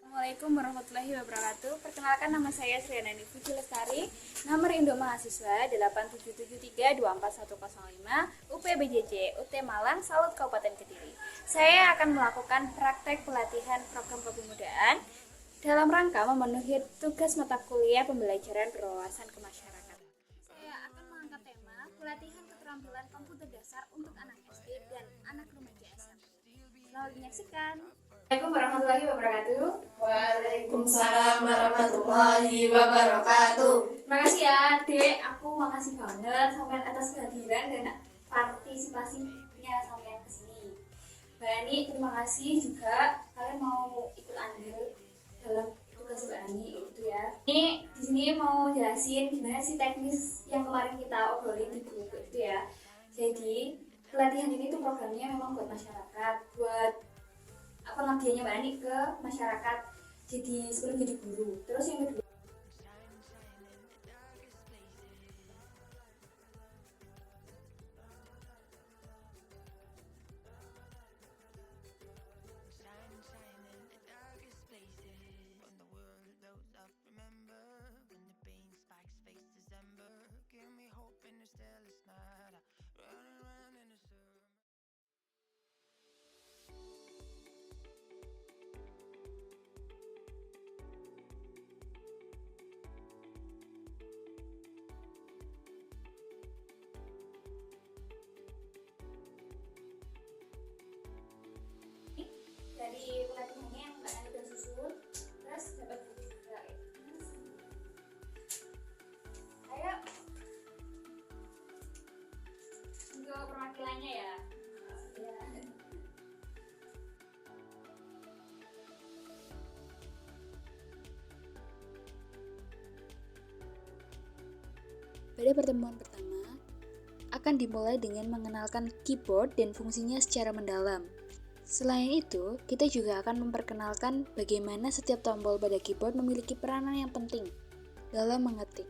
Assalamualaikum warahmatullahi wabarakatuh. Perkenalkan, nama saya Sriana Puji Lestari. Nomor induk mahasiswa 8773241105 UPBJJ UT Malang Salut Kabupaten Kediri. Saya akan melakukan praktek pelatihan program kepemudaan dalam rangka memenuhi tugas mata kuliah pembelajaran berwawasan kemasyarakatan. Saya akan mengangkat tema pelatihan keterampilan komputer dasar untuk anak SD dan anak remaja SMP. Selamat menyaksikan. Assalamualaikum warahmatullahi wabarakatuh. Waalaikumsalam warahmatullahi wabarakatuh. Terima kasih ya, Dek. Aku makasih banget sampai atas kehadiran dan partisipasinya sampai ke sini. Mbak Ani, terima kasih juga kalian mau ikut andil dalam tugas Mbak Ani itu ya. Ini di sini mau jelasin gimana sih teknis yang kemarin kita obrolin di grup itu ya. Jadi pelatihan ini tuh programnya memang buat masyarakat, buat pengabdiannya Mbak Ani ke masyarakat. Jadi sebelum jadi guru. Terus yang kedua, dari pelatihannya yang Mbak Ani udah susun, terus dapat buku juga. Ayo untuk perwakilannya ya. Pada pertemuan pertama, akan dimulai dengan mengenalkan keyboard dan fungsinya secara mendalam. Selain itu, kita juga akan memperkenalkan bagaimana setiap tombol pada keyboard memiliki peranan yang penting dalam mengetik.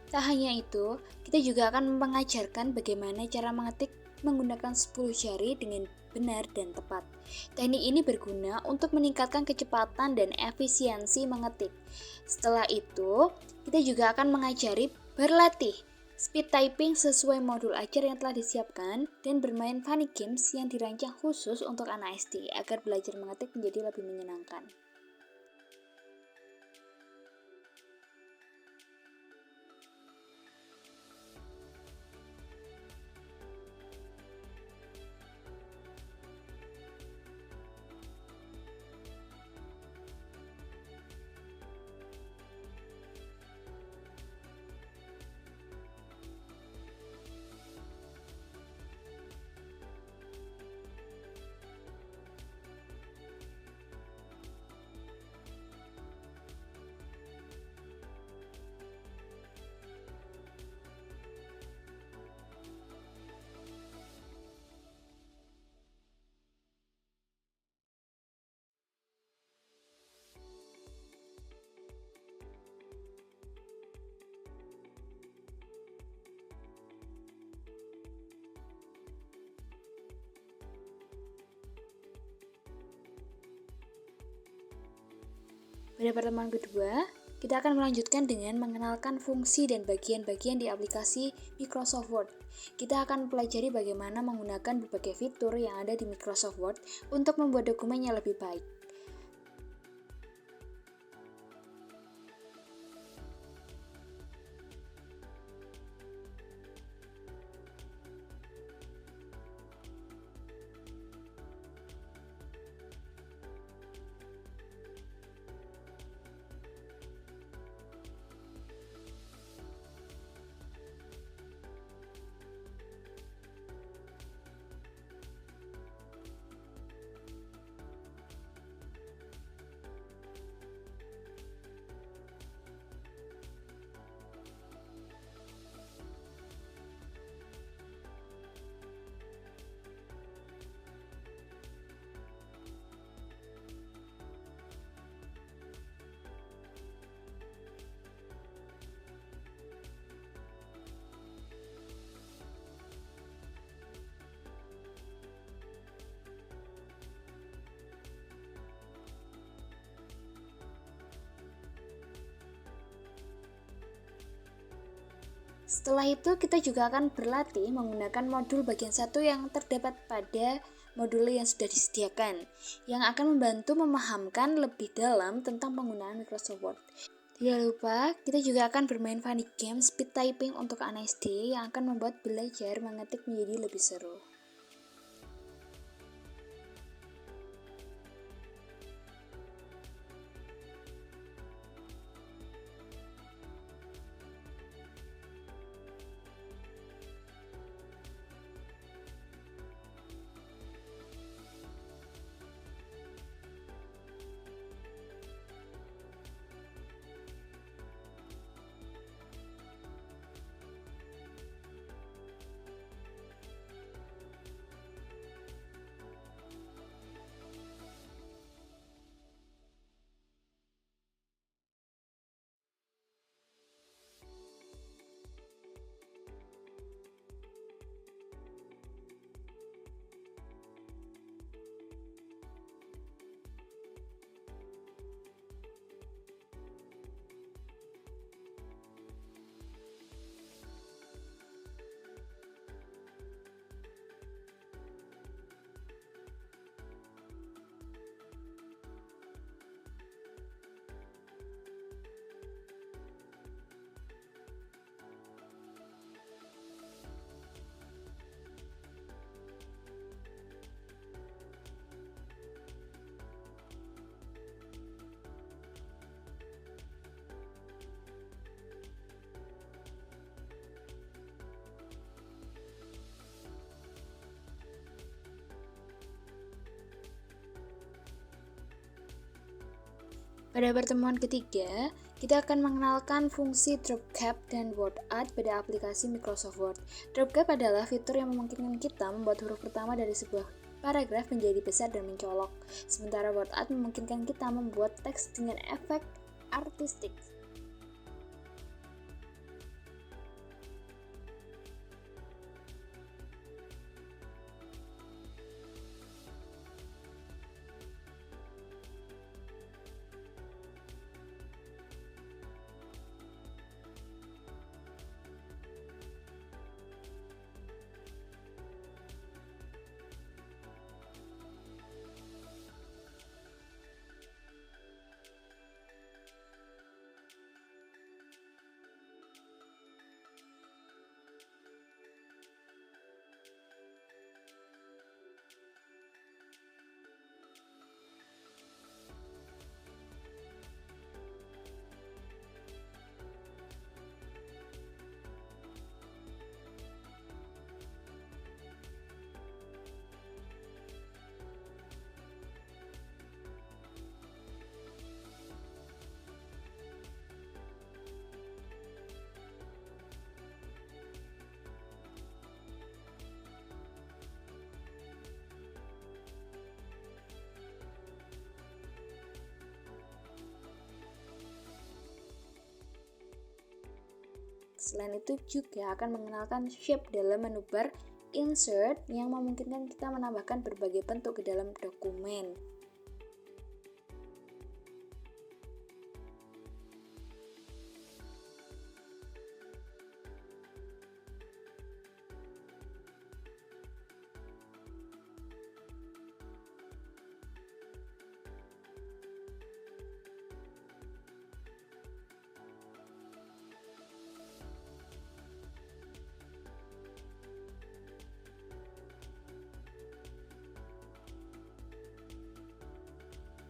Tak hanya itu, kita juga akan mengajarkan bagaimana cara mengetik menggunakan 10 jari dengan benar dan tepat. Teknik ini berguna untuk meningkatkan kecepatan dan efisiensi mengetik. Setelah itu, kita juga akan mengajari berlatih speed typing sesuai modul ajar yang telah disiapkan dan bermain funny games yang dirancang khusus untuk anak SD agar belajar mengetik menjadi lebih menyenangkan. Pada pertemuan kedua, kita akan melanjutkan dengan mengenalkan fungsi dan bagian-bagian di aplikasi Microsoft Word. Kita akan mempelajari bagaimana menggunakan berbagai fitur yang ada di Microsoft Word untuk membuat dokumen yang lebih baik. Setelah itu kita juga akan berlatih menggunakan modul bagian 1 yang terdapat pada modul yang sudah disediakan, yang akan membantu memahamkan lebih dalam tentang penggunaan Microsoft Word. Tidak lupa, kita juga akan bermain funny game speed typing untuk anak SD yang akan membuat belajar mengetik menjadi lebih seru. Pada pertemuan ketiga, kita akan mengenalkan fungsi drop cap dan word art pada aplikasi Microsoft Word. Drop cap adalah fitur yang memungkinkan kita membuat huruf pertama dari sebuah paragraf menjadi besar dan mencolok. Sementara word art memungkinkan kita membuat teks dengan efek artistik. Selain itu juga akan mengenalkan shape dalam menu bar insert yang memungkinkan kita menambahkan berbagai bentuk ke dalam dokumen.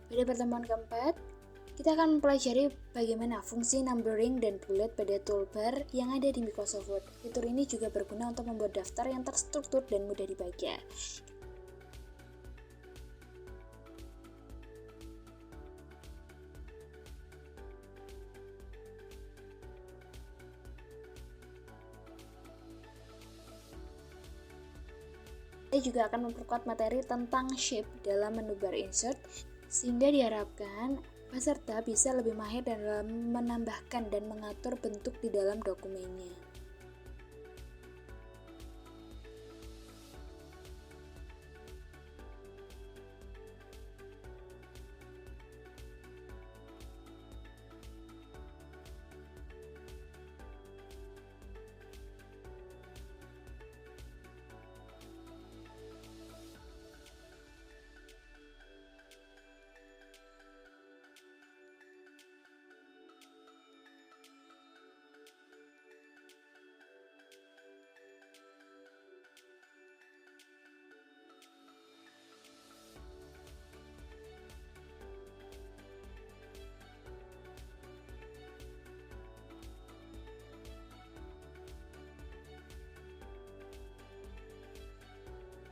Pada pertemuan keempat, kita akan mempelajari bagaimana fungsi numbering dan bullet pada toolbar yang ada di Microsoft Word. Fitur ini juga berguna untuk membuat daftar yang terstruktur dan mudah dibaca. Kita juga akan memperkuat materi tentang shape dalam menu bar insert, sehingga diharapkan peserta bisa lebih mahir dalam menambahkan dan mengatur bentuk di dalam dokumennya.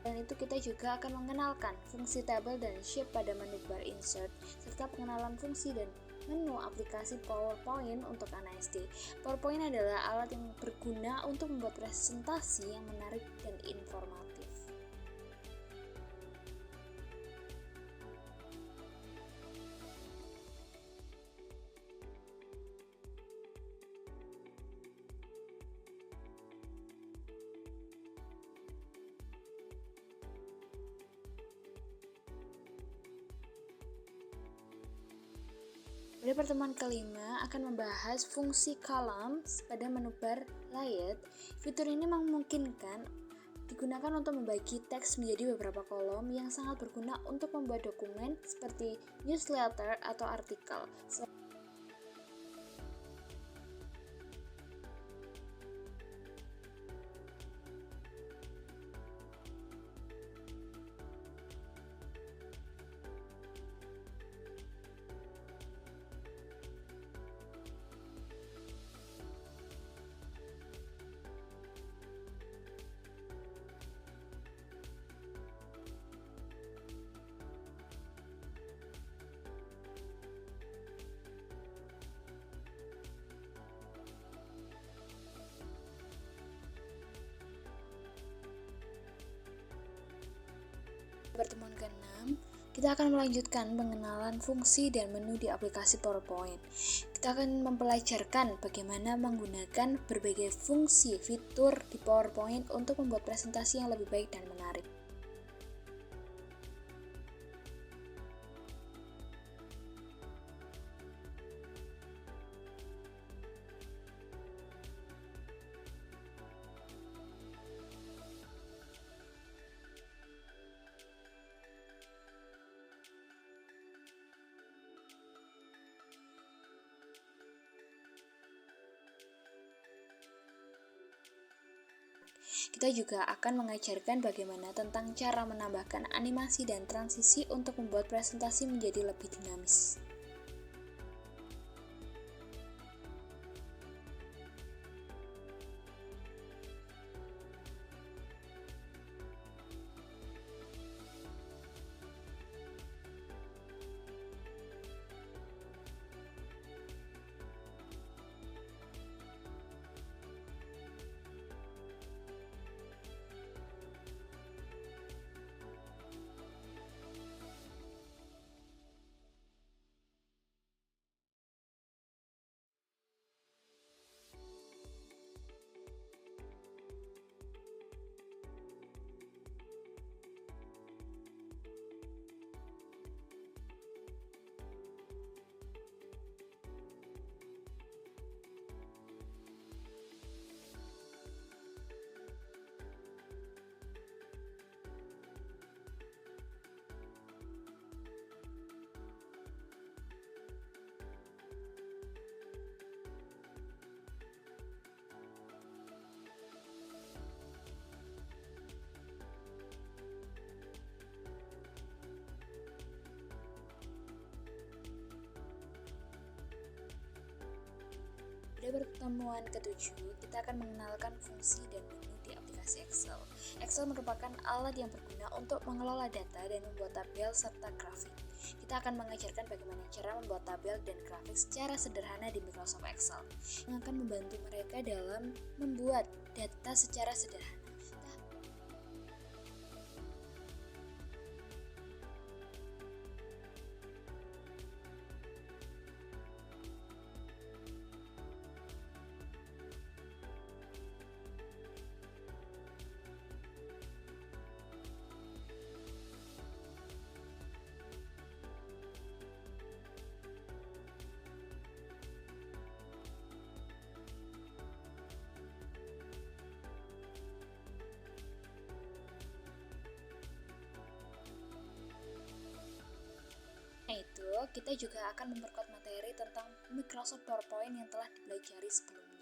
Selain itu, kita juga akan mengenalkan fungsi tabel dan shape pada menu bar insert, serta pengenalan fungsi dan menu aplikasi PowerPoint untuk anak SD. PowerPoint adalah alat yang berguna untuk membuat presentasi yang menarik dan informatif. Pada pertemuan kelima akan membahas fungsi columns pada menu bar layout. Fitur ini memungkinkan digunakan untuk membagi teks menjadi beberapa kolom yang sangat berguna untuk membuat dokumen seperti newsletter atau artikel. Pertemuan ke-6, kita akan melanjutkan pengenalan fungsi dan menu di aplikasi PowerPoint. Kita akan mempelajarkan bagaimana menggunakan berbagai fungsi fitur di PowerPoint untuk membuat presentasi yang lebih baik dan menarik. Kita juga akan mengajarkan bagaimana tentang cara menambahkan animasi dan transisi untuk membuat presentasi menjadi lebih dinamis. Pada pertemuan ke-7, kita akan mengenalkan fungsi dan menu di aplikasi Excel. Excel merupakan alat yang berguna untuk mengelola data dan membuat tabel serta grafik. Kita akan mengajarkan bagaimana cara membuat tabel dan grafik secara sederhana di Microsoft Excel, yang akan membantu mereka dalam membuat data secara sederhana. Itu, kita juga akan memperkuat materi tentang Microsoft PowerPoint yang telah dipelajari sebelumnya.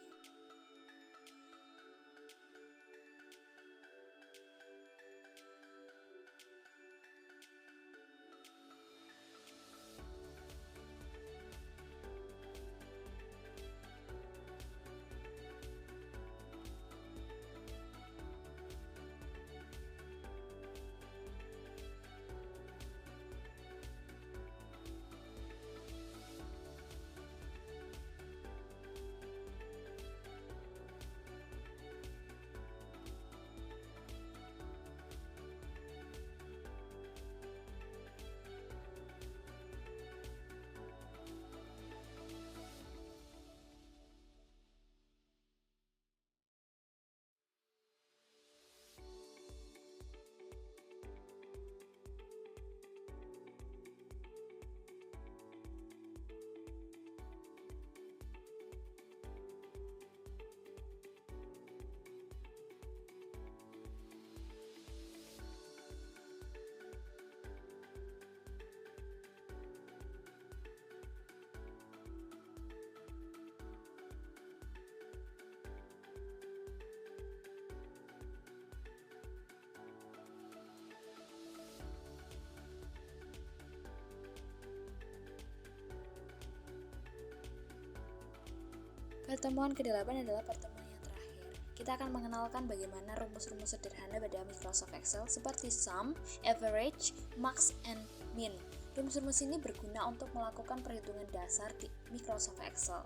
Pertemuan ke-8 adalah pertemuan yang terakhir. Kita akan mengenalkan bagaimana rumus-rumus sederhana pada Microsoft Excel seperti sum, average, max, and min. Rumus-rumus ini berguna untuk melakukan perhitungan dasar di Microsoft Excel.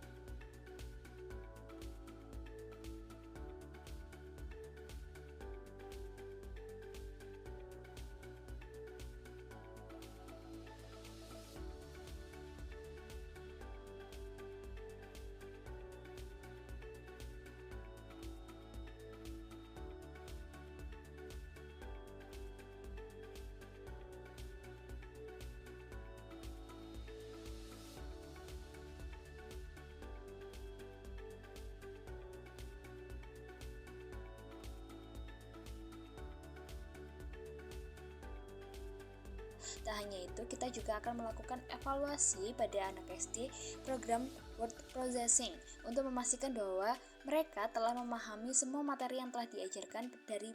Tak hanya itu, kita juga akan melakukan evaluasi pada anak SD program word processing untuk memastikan bahwa mereka telah memahami semua materi yang telah diajarkan dari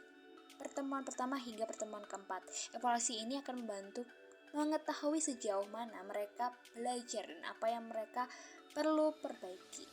pertemuan pertama hingga pertemuan keempat. Evaluasi ini akan membantu mengetahui sejauh mana mereka belajar dan apa yang mereka perlu perbaiki.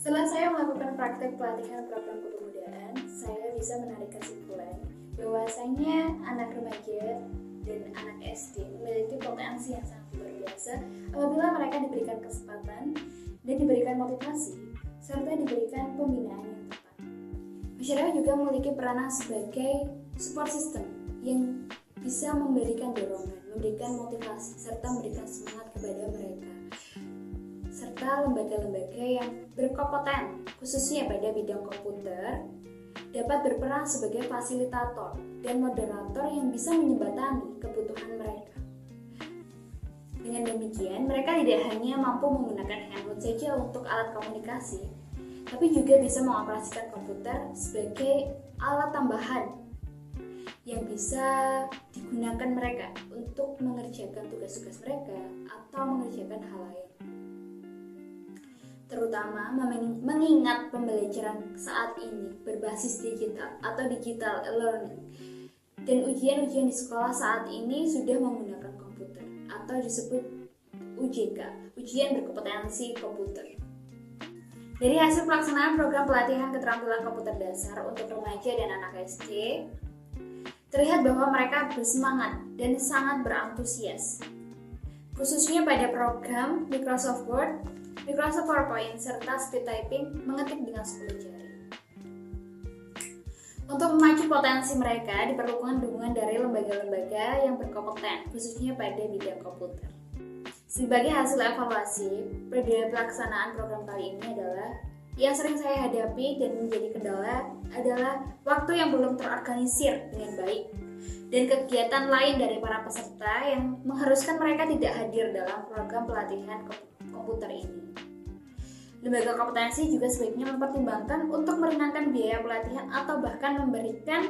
Setelah saya melakukan praktek pelatihan program kepemudaan, saya bisa menarik kesimpulan bahwasanya anak remaja dan anak SD memiliki potensi yang sangat luar biasa apabila mereka diberikan kesempatan dan diberikan motivasi serta diberikan pembinaan yang tepat. Masyarakat juga memiliki peranan sebagai support system yang bisa memberikan dorongan, memberikan motivasi serta memberikan semangat kepada mereka, serta lembaga-lembaga yang berkompeten khususnya pada bidang komputer dapat berperan sebagai fasilitator dan moderator yang bisa menjembatani kebutuhan mereka. Dengan demikian, mereka tidak hanya mampu menggunakan handphone saja untuk alat komunikasi, tapi juga bisa mengoperasikan komputer sebagai alat tambahan yang bisa digunakan mereka untuk mengerjakan tugas-tugas mereka atau mengerjakan hal lain. Terutama mengingat pembelajaran saat ini berbasis digital atau digital learning, dan ujian-ujian di sekolah saat ini sudah menggunakan komputer atau disebut UJK, ujian berkompetensi komputer. Dari hasil pelaksanaan program pelatihan keterampilan komputer dasar untuk remaja dan anak SD, terlihat bahwa mereka bersemangat dan sangat berantusias, khususnya pada program Microsoft Word, Microsoft PowerPoint, serta speed typing mengetik dengan 10 jari. Untuk memacu potensi mereka, diperlukan dukungan dari lembaga-lembaga yang berkompeten, khususnya pada bidang komputer. Sebagai hasil evaluasi, pada pelaksanaan program kali ini adalah yang sering saya hadapi dan menjadi kendala adalah waktu yang belum terorganisir dengan baik dan kegiatan lain dari para peserta yang mengharuskan mereka tidak hadir dalam program pelatihan komputer ini. Lembaga kompetensi juga sebaiknya mempertimbangkan untuk meringankan biaya pelatihan atau bahkan memberikan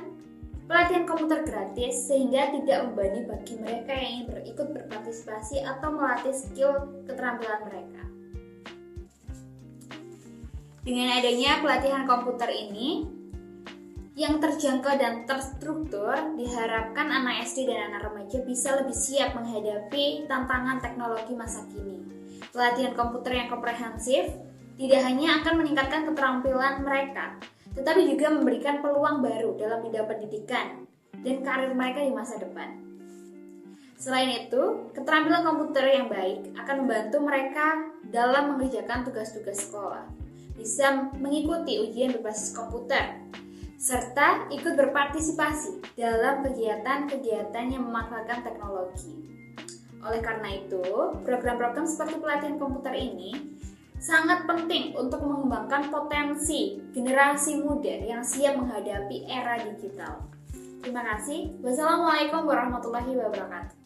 pelatihan komputer gratis sehingga tidak membebani bagi mereka yang ingin ikut berpartisipasi atau melatih skill keterampilan mereka. Dengan adanya pelatihan komputer ini yang terjangkau dan terstruktur, diharapkan anak SD dan anak remaja bisa lebih siap menghadapi tantangan teknologi masa kini. Pelatihan komputer yang komprehensif tidak hanya akan meningkatkan keterampilan mereka, tetapi juga memberikan peluang baru dalam bidang pendidikan dan karir mereka di masa depan. Selain itu, keterampilan komputer yang baik akan membantu mereka dalam mengerjakan tugas-tugas sekolah, bisa mengikuti ujian berbasis komputer, serta ikut berpartisipasi dalam kegiatan-kegiatan yang memanfaatkan teknologi. Oleh karena itu, program-program seperti pelatihan komputer ini sangat penting untuk mengembangkan potensi generasi muda yang siap menghadapi era digital. Terima kasih. Wassalamualaikum warahmatullahi wabarakatuh.